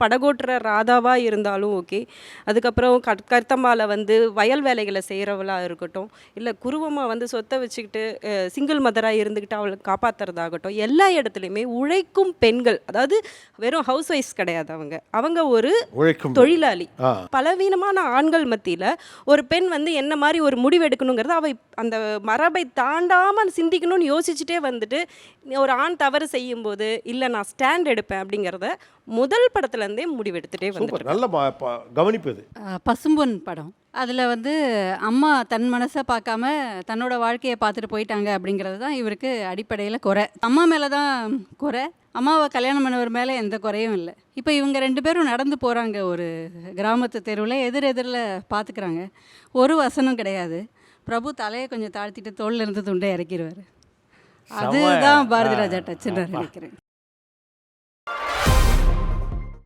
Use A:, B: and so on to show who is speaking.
A: படகோட்டுற ராதாவா இருந்தாலும் ஓகே. அதுக்கப்புறம் கருத்தம்மால வந்து வயல் வேலைகள செய்றவளா இருக்கட்டும், இல்ல குருவமா வந்து சொத்த வச்சுக்கிட்டு சிங்கிள் மதரா இருந்துகிட்டு அவள காப்பாத்துறதாகட்டும், எல்லா இடத்துலயுமே உழைக்கும் பெண்கள், அதாவது வெறும் ஹவுஸ் ஒய்ஃப்ஸ் கிடையாது அவங்க. அவங்க ஒரு
B: உழைக்கும்
A: தொழிலாளி.
B: ஆ
A: பலவீனமான ஆண்கள் மத்தியில ஒரு பெண் வந்து என்ன மாரி ஒரு முடிவு எடுக்கணுங்கிறத அவ அந்த மரபை தாண்டாம சிந்திக்கணும்னு யோசிச்சுட்டே வந்துட்டு, ஒரு ஆண் தவறு செய்யும்போது, இல்ல நான் ஸ்டாண்ட் எடுப்பேன் அப்படிங்கிறத முதல் படத்துலேருந்தே முடிவெடுத்துட்டே
B: சூப்பர்.
A: வந்துட்டு
B: நல்ல கவனிப்பு இது.
C: பசும்பொன் படம். அதில் வந்து அம்மா தன் மனசை பார்க்காம தன்னோட வாழ்க்கையை பார்த்துட்டு போயிட்டாங்க அப்படிங்கிறது தான் இவருக்கு அடிப்படையில் குறை. அம்மா மேலே தான் குறை. அம்மாவை கல்யாணம் பண்ணவர் மேலே எந்த குறையும் இல்லை. இப்போ இவங்க 2 பேரும் நடந்து போகிறாங்க ஒரு கிராமத்து தெருவில், எதிரில் பார்த்துக்கிறாங்க. ஒரு வசனம் கிடையாது. பிரபு தலையை கொஞ்சம் தாழ்த்திட்டு தோளில் இருந்து துண்டை இறக்கிடுவார். அதுதான் பாரதி ராஜா டச்சுன்னு நினைக்கிறேன்.